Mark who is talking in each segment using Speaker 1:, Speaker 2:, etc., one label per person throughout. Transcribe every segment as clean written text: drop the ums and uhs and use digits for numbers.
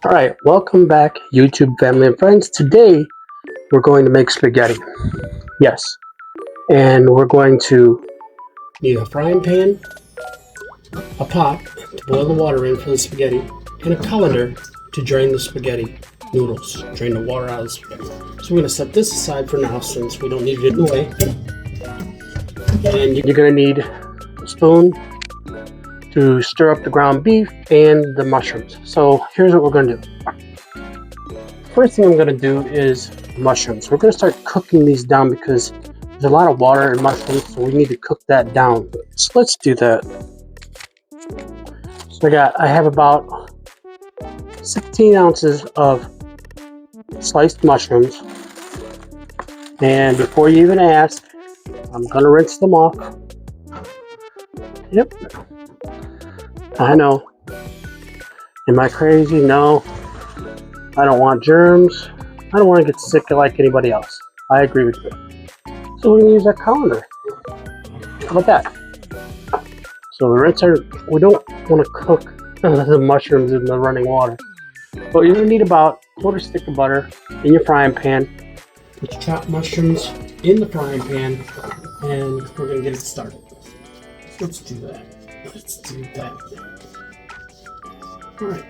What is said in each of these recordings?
Speaker 1: Alright, welcome back YouTube family and friends. Today we're going to make spaghetti. Yes. And we're going to need a frying pan, a pot to boil the water in for the spaghetti, and a colander to drain the spaghetti noodles, drain the water out of the spaghetti. So we're going to set this aside for now since we don't need it anyway. And you're going to need a spoon to stir up the ground beef and the mushrooms. So here's what we're going to do. First thing I'm going to do is mushrooms. We're going to start cooking these down because there's a lot of water in mushrooms, so we need to cook that down. So let's do that. So I have about 16 ounces of sliced mushrooms. And before you even ask, I'm going to rinse them off. Yep. I know. Am I crazy? No. I don't want germs. I don't want to get sick like anybody else. I agree with you. So we're going to use our colander. How about that? So we don't want to cook the mushrooms in the running water. But you're going to need about a quarter stick of butter in your frying pan. Put your chopped mushrooms in the frying pan and we're going to get it started. Let's do that. Let's do that. Alright.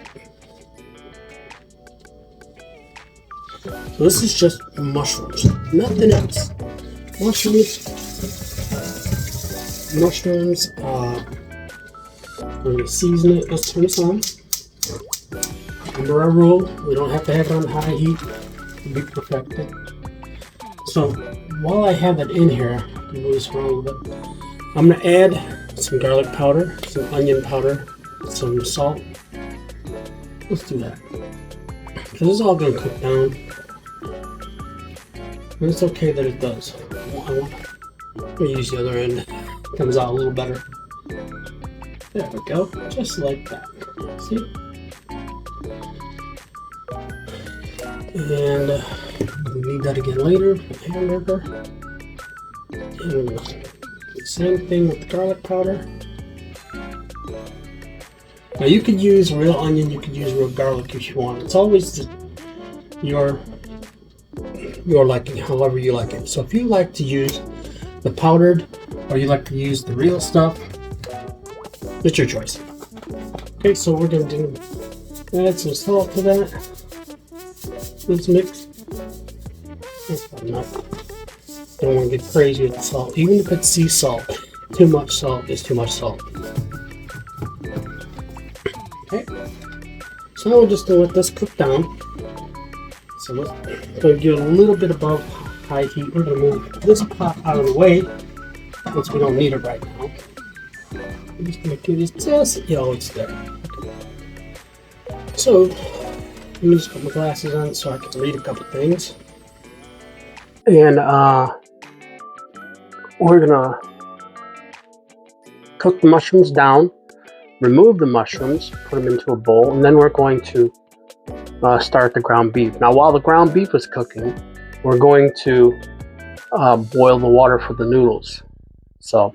Speaker 1: So this is just mushrooms, nothing else. Mushrooms. We're going to season it. Let's turn this on. Remember our rule, we don't have to have it on high heat to be perfected. So while I have it in here, I can move this around a little bit. I'm going to add some garlic powder, some onion powder, some salt. Let's do that. Because this is all going to cook down. And it's okay that it does. I'm going to use the other end. It comes out a little better. There we go. Just like that. See? And we need that again later for the hamburger. And same thing with the garlic powder. Now you could use real onion, you could use real garlic if you want. It's always your liking, however you like it. So if you like to use the powdered or you like to use the real stuff, it's your choice. Okay, so we're going to add some salt to that. Let's mix. That's not enough. Don't want to get crazy with the salt. Even if it's sea salt, too much salt is too much salt. Okay, so now we're just going to let this cook down. So we're going to get a little bit above high heat. We're going to move this pot out of the way since we don't need it right now. I'm just going to do this just, it's there. Okay. So let me just put my glasses on so I can read a couple things. And we're going to cook the mushrooms down, remove the mushrooms, put them into a bowl, and then we're going to start the ground beef. Now while the ground beef is cooking, we're going to boil the water for the noodles. So,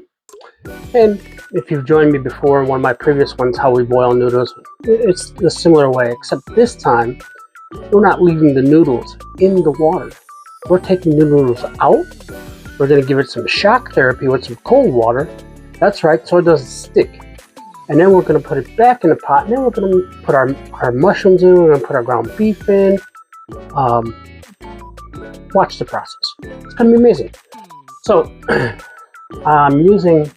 Speaker 1: and if you've joined me before in one of my previous ones, how we boil noodles, it's a similar way, except this time we're not leaving the noodles in the water. We're taking the noodles out. We're going to give it some shock therapy with some cold water. That's right, so it doesn't stick. And then we're going to put it back in the pot, and then we're going to put our mushrooms in, we're going to put our ground beef in. Watch the process. It's going to be amazing. So, I'm using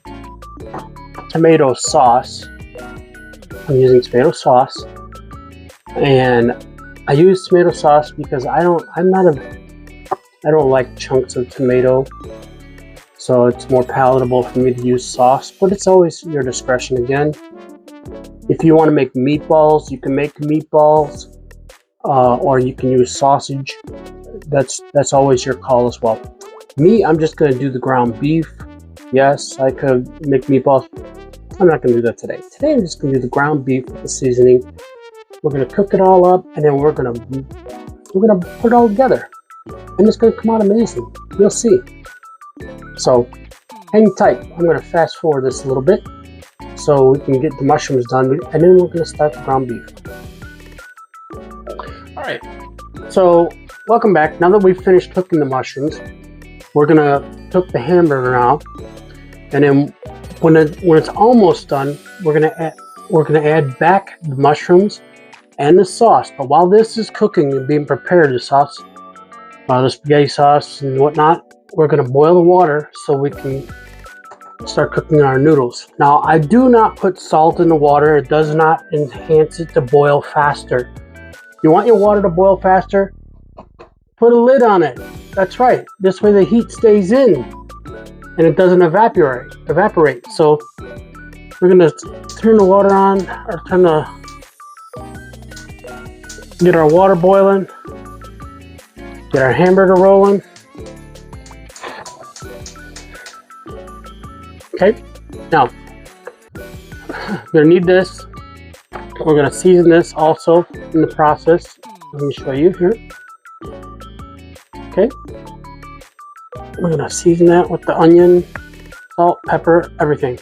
Speaker 1: tomato sauce. And I use tomato sauce because I don't like chunks of tomato. So it's more palatable for me to use sauce, but it's always your discretion again. If you want to make meatballs, you can make meatballs, or you can use sausage. That's always your call as well. Me, I'm just going to do the ground beef. Yes, I could make meatballs. I'm not going to do that today. Today I'm just going to do the ground beef with the seasoning. We're going to cook it all up, and then we're going to put it all together, and it's going to come out amazing. You'll see. So hang tight. I'm going to fast forward this a little bit so we can get the mushrooms done, and then we're going to start the ground beef. Alright, so welcome back. Now that we've finished cooking the mushrooms, we're gonna cook the hamburger now. And then when it's almost done, we're gonna add back the mushrooms and the sauce. But while this is cooking and being prepared, the sauce, the spaghetti sauce and whatnot, we're gonna boil the water so we can start cooking our noodles. Now, I do not put salt in the water. It does not enhance it to boil faster. You want your water to boil faster? Put a lid on it. That's right. This way the heat stays in and it doesn't evaporate. So we're gonna turn the water on, or get our water boiling, get our hamburger rolling. Okay, now we're gonna need this. We're gonna season this also in the process. Let me show you here. Okay, we're gonna season that with the onion, salt, pepper, everything.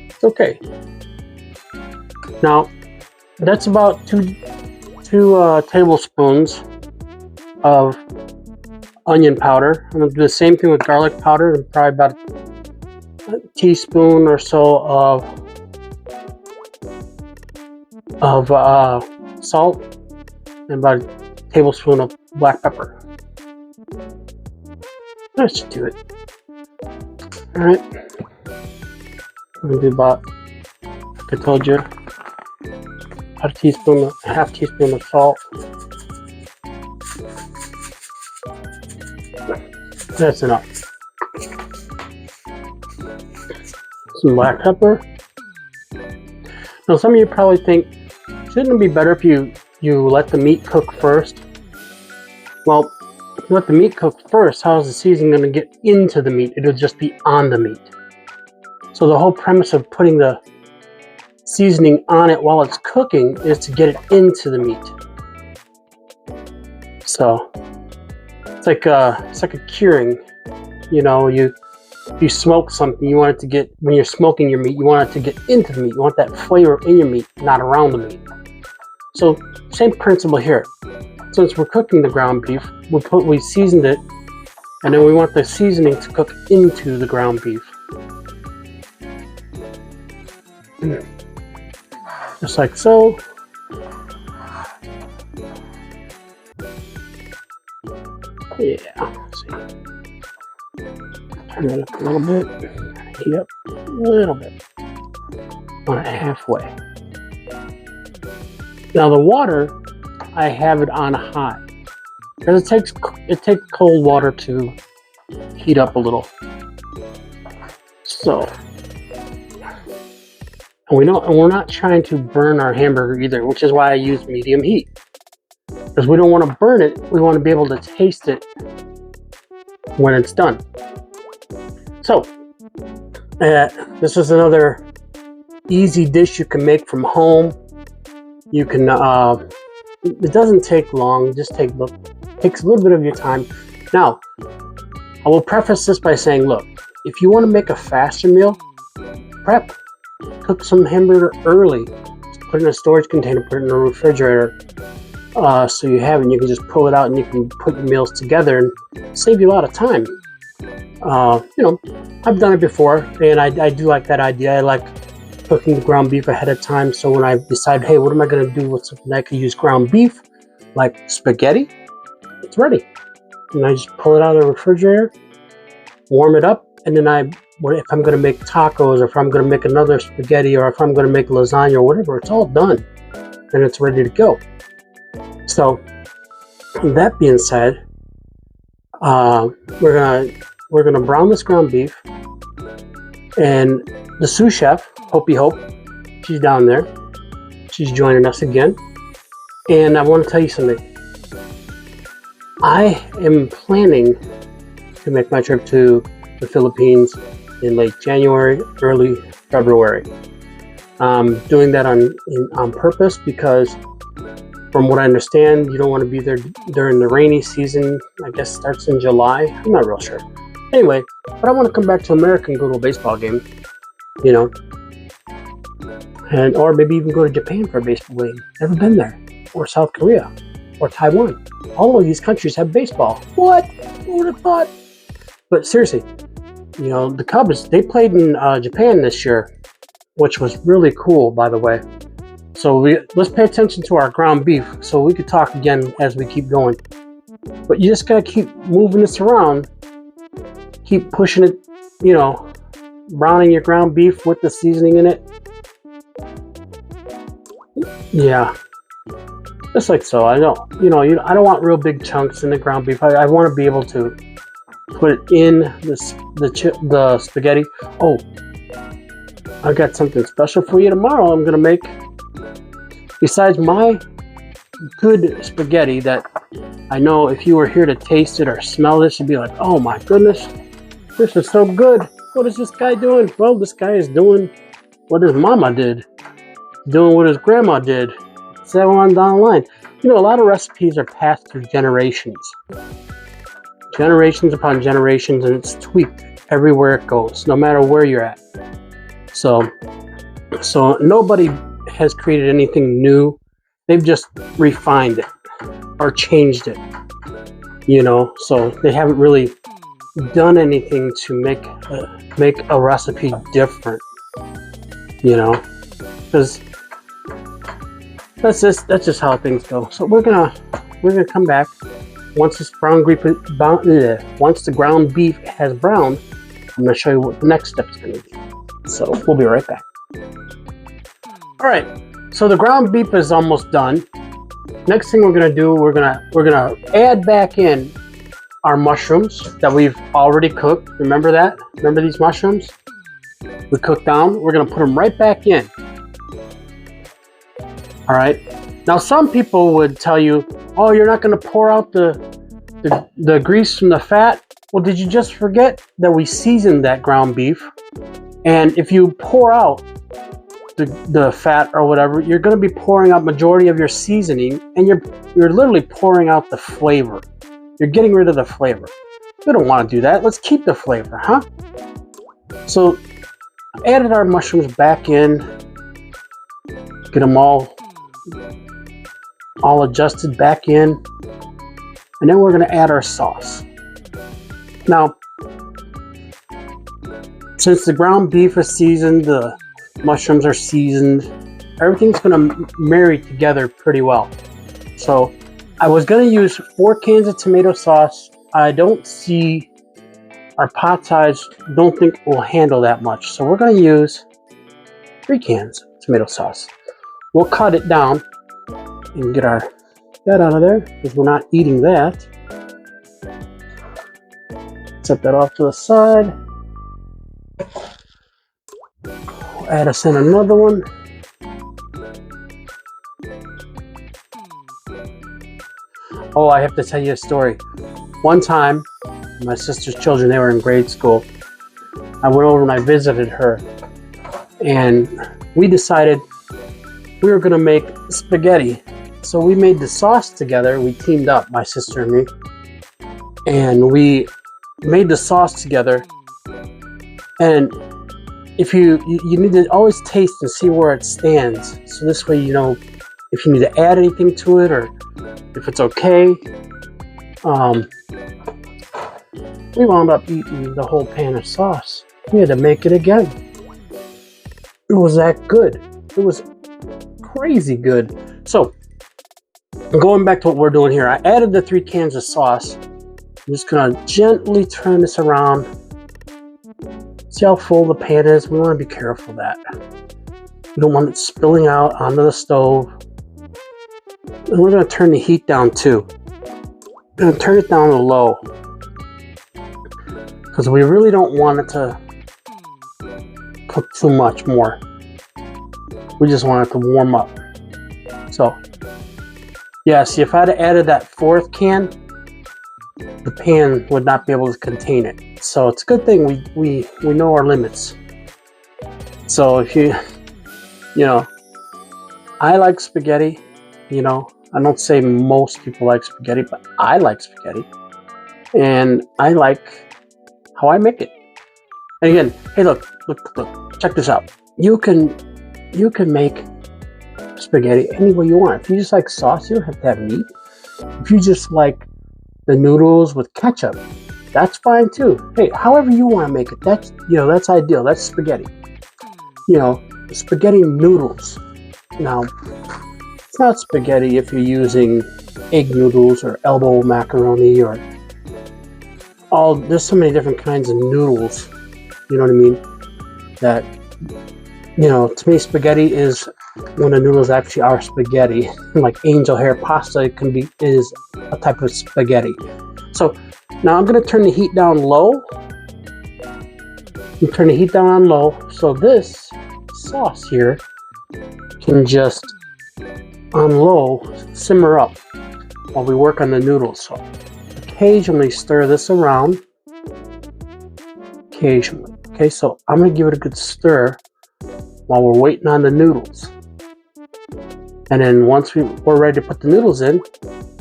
Speaker 1: It's okay. Now that's about two tablespoons of onion powder. I'm gonna do the same thing with garlic powder, and probably about a teaspoon or so of salt, and about a tablespoon of black pepper. That should do it. All right, I'm gonna do about, like I told you, half teaspoon of salt. That's enough. Some black pepper. Now, some of you probably think, shouldn't it be better if you let the meat cook first? Well, if you let the meat cook first, how is the seasoning going to get into the meat? It'll just be on the meat. So the whole premise of putting the seasoning on it while it's cooking is to get it into the meat. So it's like a curing. You know, you smoke something, you want it to get, when you're smoking your meat, you want it to get into the meat. You want that flavor in your meat, not around the meat. So same principle here. Since we're cooking the ground beef, we seasoned it, and then we want the seasoning to cook into the ground beef. Just like so. Yeah, let's see. Turn it up a little bit. Heat up a little bit. On it halfway. Now the water, I have it on high, because it takes cold water to heat up a little. So, and we're not trying to burn our hamburger either, which is why I use medium heat. Because we don't want to burn it, we want to be able to taste it when it's done. So, this is another easy dish you can make from home. You can, it doesn't take long, just takes a little bit of your time. Now, I will preface this by saying, look, if you want to make a faster meal, cook some hamburger early. Just put it in a storage container, put it in a refrigerator. So you have it, and you can just pull it out and you can put your meals together and save you a lot of time. You know, I've done it before, and I do like that idea. I like cooking the ground beef ahead of time, so when I decide, hey, what am I going to do with something that I could use ground beef, like spaghetti, it's ready. And I just pull it out of the refrigerator, warm it up, and then if I'm going to make tacos, or if I'm going to make another spaghetti, or if I'm going to make lasagna or whatever, it's all done, and it's ready to go. So, that being said, we're gonna brown this ground beef, and the sous chef, Hope, she's down there. She's joining us again, and I want to tell you something. I am planning to make my trip to the Philippines in late January, early February. Doing that on purpose because, from what I understand, you don't want to be there during the rainy season. I guess it starts in July. I'm not real sure. Anyway, but I want to come back to America and go to a baseball game. You know, And or maybe even go to Japan for a baseball game. Never been there. Or South Korea. Or Taiwan. All of these countries have baseball. What? Who would have thought? But seriously, you know, the Cubs, they played in Japan this year, which was really cool, by the way. So let's pay attention to our ground beef so we could talk again as we keep going. But you just gotta keep moving this around, keep pushing it, you know, browning your ground beef with the seasoning in it. Yeah, just like so. I don't, I don't want real big chunks in the ground beef. I want to be able to put it in the spaghetti. Oh, I got something special for you tomorrow. I'm gonna make. Besides my good spaghetti that I know if you were here to taste it or smell this, you'd be like, oh my goodness, this is so good. What is this guy doing? Well, this guy is doing what his mama did, doing what his grandma did. So on down the line. You know, a lot of recipes are passed through generations. Generations upon generations, and it's tweaked everywhere it goes, no matter where you're at. So nobody has created anything new. They've just refined it or changed it, you know. So they haven't really done anything to make a recipe different, you know, because that's just how things go. So we're gonna come back once this once the ground beef has browned. I'm gonna show you what the next step is gonna be. So we'll be right back. All right, so the ground beef is almost done. Next thing we're gonna do, we're gonna add back in our mushrooms that we've already cooked. Remember that? Remember these mushrooms? We cooked down. We're gonna put them right back in. All right. Now some people would tell you, "Oh, you're not gonna pour out the grease from the fat." Well, did you just forget that we seasoned that ground beef? And if you pour out the fat or whatever, you're going to be pouring out majority of your seasoning, and you're literally pouring out the flavor. You're getting rid of the flavor. We don't want to do that. Let's keep the flavor, huh? So added our mushrooms back in, get them all adjusted back in, and then we're going to add our sauce. Now, since the ground beef is seasoned, the mushrooms are seasoned, everything's going to marry together pretty well. So I was going to use 4 cans of tomato sauce. I don't see our pot size, don't think will handle that much. So we're going to use 3 cans of tomato sauce. We'll cut it down and get that out of there because we're not eating that. Set that off to the side. We'll add us in another one. Oh, I have to tell you a story. One time, my sister's children, they were in grade school. I went over and I visited her, and we decided we were going to make spaghetti. So we made the sauce together. We teamed up, my sister and me, and we made the sauce together. And if you need to always taste and see where it stands, so this way you know if you need to add anything to it or if it's okay. We wound up eating the whole pan of sauce. We had to make it again. It was that good. It was crazy good. So going back to what we're doing here, I added the 3 cans of sauce. I'm just gonna gently turn this around. See how full the pan is? We want to be careful of that. We don't want it spilling out onto the stove. And we're gonna turn the heat down too. We're gonna turn it down to low because we really don't want it to cook too much more. We just want it to warm up. So yeah, see, if I had added that 4th can, the pan would not be able to contain it. So it's a good thing we know our limits. So if you know, I like spaghetti. You know, I don't say most people like spaghetti, but I like spaghetti, and I like how I make it. And again, hey, look, check this out. You can you can make spaghetti any way you want. If you just like sauce, you don't have to have meat. If you just like the noodles with ketchup, that's fine too. Hey, however you want to make it, that's that's ideal. That's spaghetti. Spaghetti noodles. Now, it's not spaghetti if you're using egg noodles or elbow macaroni or there's so many different kinds of noodles. You know what I mean? That to me, spaghetti is when the noodles actually are spaghetti. Like angel hair pasta is a type of spaghetti. So now I'm going to turn the heat down low. You turn the heat down on low, so this sauce here can just on low simmer up while we work on the noodles. So occasionally stir this around. Occasionally. Okay, so I'm going to give it a good stir while we're waiting on the noodles. And then once we're ready to put the noodles in,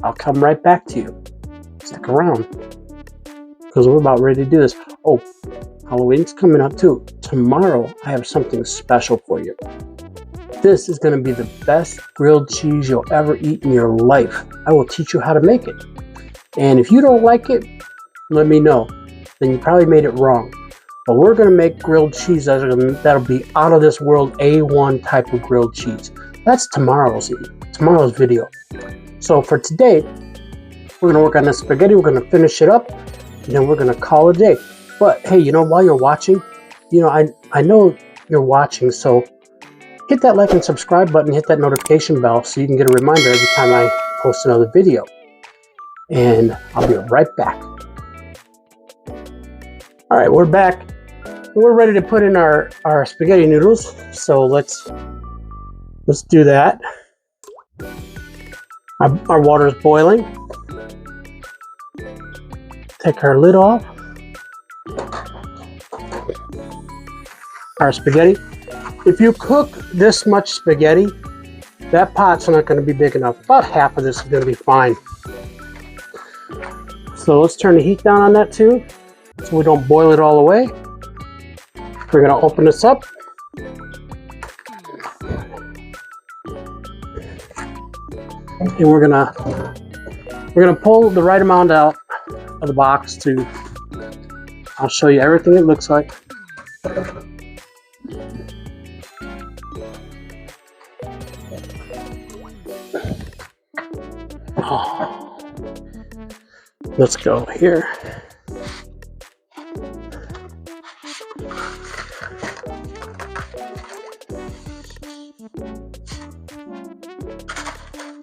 Speaker 1: I'll come right back to you. Stick around, because we're about ready to do this. Oh, Halloween's coming up too. Tomorrow I have something special for you. This is going to be the best grilled cheese you'll ever eat in your life. I will teach you how to make it. And if you don't like it, let me know. Then you probably made it wrong. But we're going to make grilled cheese that'll be out of this world A1 type of grilled cheese. That's tomorrow's video. So for today, we're going to work on this spaghetti. We're going to finish it up, and then we're going to call it a day. But hey, while you're watching, I know you're watching, so hit that like and subscribe button, hit that notification bell so you can get a reminder every time I post another video. And I'll be right back. All right, we're back. We're ready to put in our spaghetti noodles. So let's do that. Our water is boiling. Take our lid off. Our spaghetti. If you cook this much spaghetti, that pot's not going to be big enough. About half of this is going to be fine. So let's turn the heat down on that too, so we don't boil it all the way. We're going to open this up. And we're gonna pull the right amount out of the box I'll show you everything it looks like. Oh. Let's go here.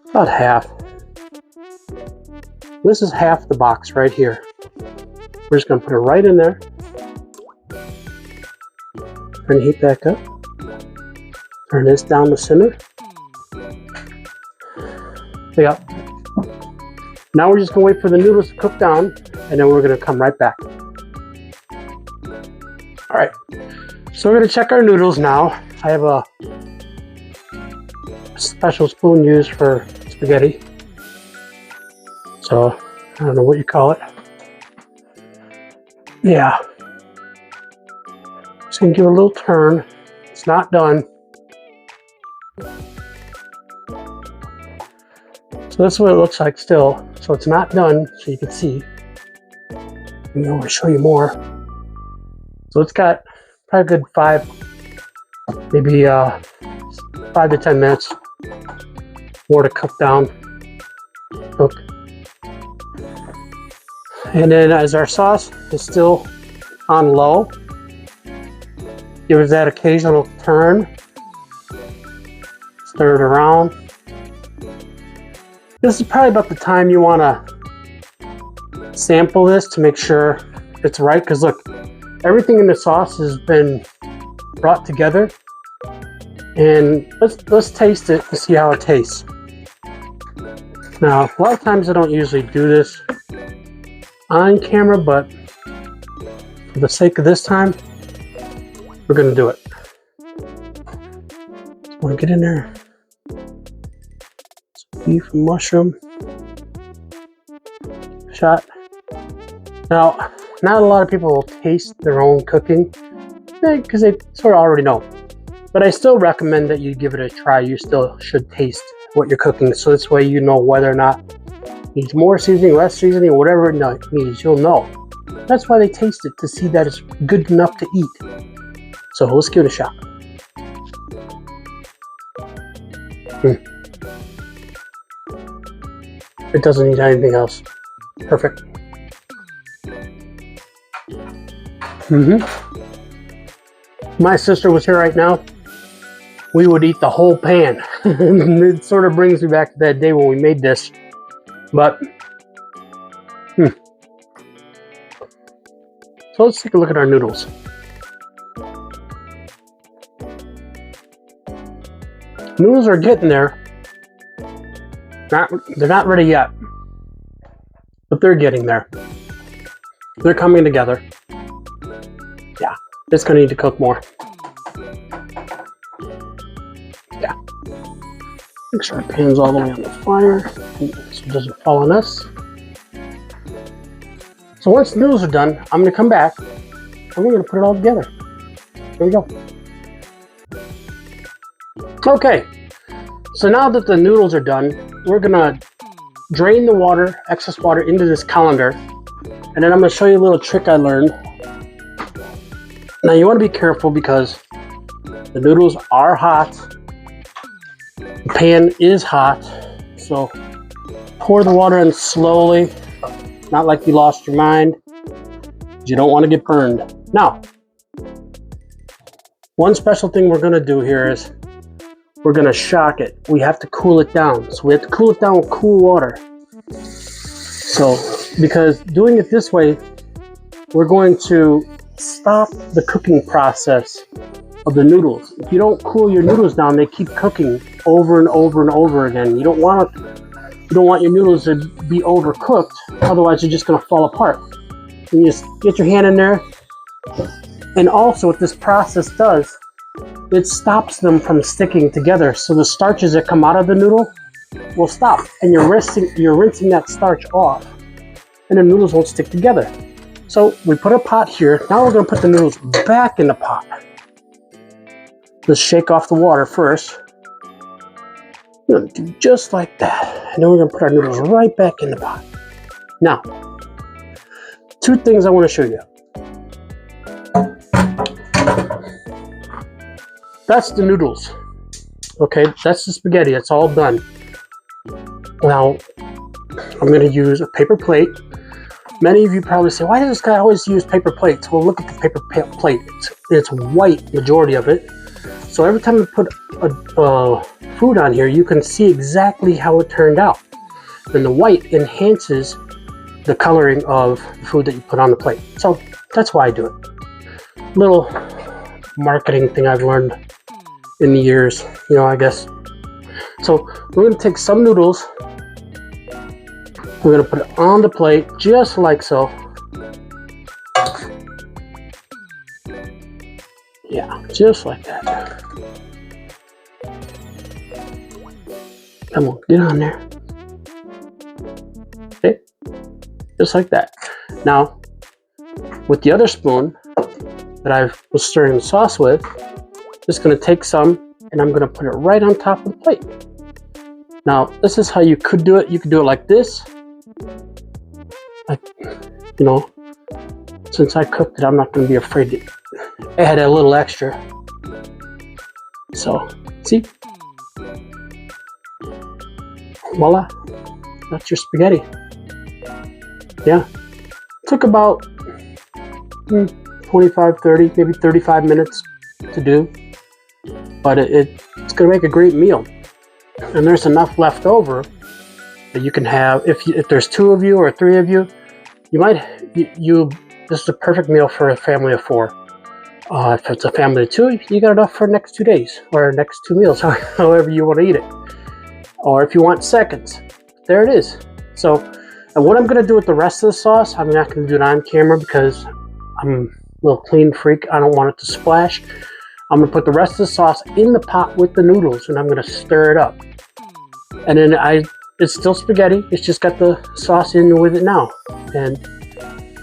Speaker 1: About half. This is half the box right here. We're just going to put it right in there. Turn the heat back up. Turn this down to simmer. Yeah. Now we're just going to wait for the noodles to cook down, and then we're going to come right back. All right. So we're going to check our noodles now. I have a special spoon used for spaghetti. So I don't know what you call it. Yeah. Just gonna give it a little turn. It's not done. So that's what it looks like still. So it's not done, so you can see. I'm gonna show you more. So it's got probably a good 5 to 10 minutes more to cook down. Cook. And then as our sauce is still on low, give it that occasional turn. Stir it around. This is probably about the time you want to sample this to make sure it's right, because look, everything in the sauce has been brought together. And let's taste it and see how it tastes. Now, a lot of times I don't usually do this on camera, but for the sake of this time, we're going to do it. So want to get in there. Some beef and mushroom. Shot. Now, not a lot of people will taste their own cooking because they sort of already know. But I still recommend that you give it a try. You still should taste what you're cooking, so this way you know whether or not it needs more seasoning, less seasoning, whatever it needs, you'll know. That's why they taste it, to see that it's good enough to eat. So let's give it a shot. It doesn't need anything else. Perfect. My sister was here right now, we would eat the whole pan. It sort of brings me back to that day when we made this. But, so let's take a look at our noodles. Noodles are getting there. They're not ready yet, but they're getting there. They're coming together. Yeah, it's gonna need to cook more. Yeah. Make sure our pan's all the way on the fire so it doesn't fall on us. So once the noodles are done, I'm gonna come back and we're gonna put it all together. Here we go. Okay, so now that the noodles are done, we're gonna drain the water, excess water, into this colander, and then I'm gonna show you a little trick I learned. Now you want to be careful because the noodles are hot, the pan is hot, so pour the water in slowly, not like you lost your mind. You don't want to get burned. Now, one special thing we're gonna do here is we're gonna shock it. We have to cool it down. So we have to cool it down with cool water. So, because doing it this way, we're going to stop the cooking process of the noodles. If you don't cool your noodles down, they keep cooking over and over and over again. You don't want your noodles to be overcooked, otherwise they're just gonna fall apart. You just get your hand in there, and also what this process does, it stops them from sticking together. So the starches that come out of the noodle will stop, and you're rinsing that starch off, and the noodles won't stick together. So we put a pot here. Now we're going to put the noodles back in the pot. Let's shake off the water first. We're going to do just like that, and then we're going to put our noodles right back in the pot. Now, two things I want to show you. That's the noodles. Okay, that's the spaghetti. It's all done. Now, I'm going to use a paper plate. Many of you probably say, why does this guy always use paper plates? Well, look at the paper plate. It's white, majority of it. So every time you put food on here, you can see exactly how it turned out. And the white enhances the coloring of the food that you put on the plate. So that's why I do it. Little marketing thing I've learned in the years, I guess. So we're going to take some noodles. We're going to put it on the plate just like so. Yeah, just like that. Come on, get on there. Okay, just like that. Now, with the other spoon that I was stirring the sauce with, just going to take some and I'm going to put it right on top of the plate. Now, this is how you could do it. You could do it like this. Like, since I cooked it, I'm not going to be afraid to add a little extra. So, see? Voila. That's your spaghetti. Yeah. Took about 25, 30, maybe 35 minutes to do. But it's going to make a great meal. And there's enough left over that you can have, if there's 2 of you or 3 of you, this is a perfect meal for a family of 4. If it's a family of 2, you got enough for the next 2 days or next 2 meals, however you want to eat it. Or if you want seconds, there it is. So, and what I'm going to do with the rest of the sauce, I'm not going to do it on camera because I'm a little clean freak. I don't want it to splash. I'm going to put the rest of the sauce in the pot with the noodles, and I'm going to stir it up. And then it's still spaghetti. It's just got the sauce in with it now. And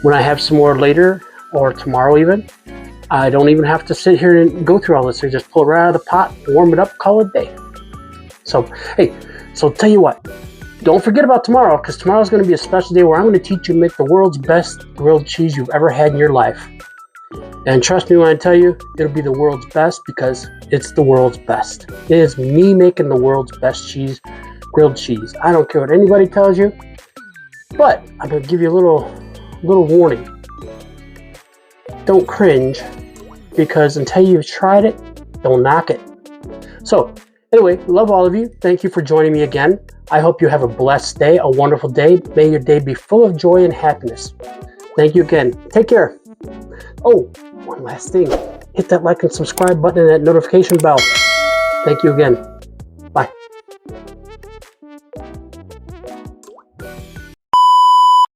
Speaker 1: when I have some more later, or tomorrow even, I don't even have to sit here and go through all this. I just pull it right out of the pot, warm it up, call it a day. So, hey, so tell you what, don't forget about tomorrow, because tomorrow's going to be a special day where I'm going to teach you to make the world's best grilled cheese you've ever had in your life. And trust me when I tell you, it'll be the world's best, because it's the world's best. It is me making the world's best cheese, grilled cheese. I don't care what anybody tells you, but I'm going to give you a little warning. Don't cringe, because until you've tried it, don't knock it. So, anyway, love all of you. Thank you for joining me again. I hope you have a blessed day, a wonderful day. May your day be full of joy and happiness. Thank you again. Take care. Oh, one last thing. Hit that like and subscribe button and that notification bell. Thank you again.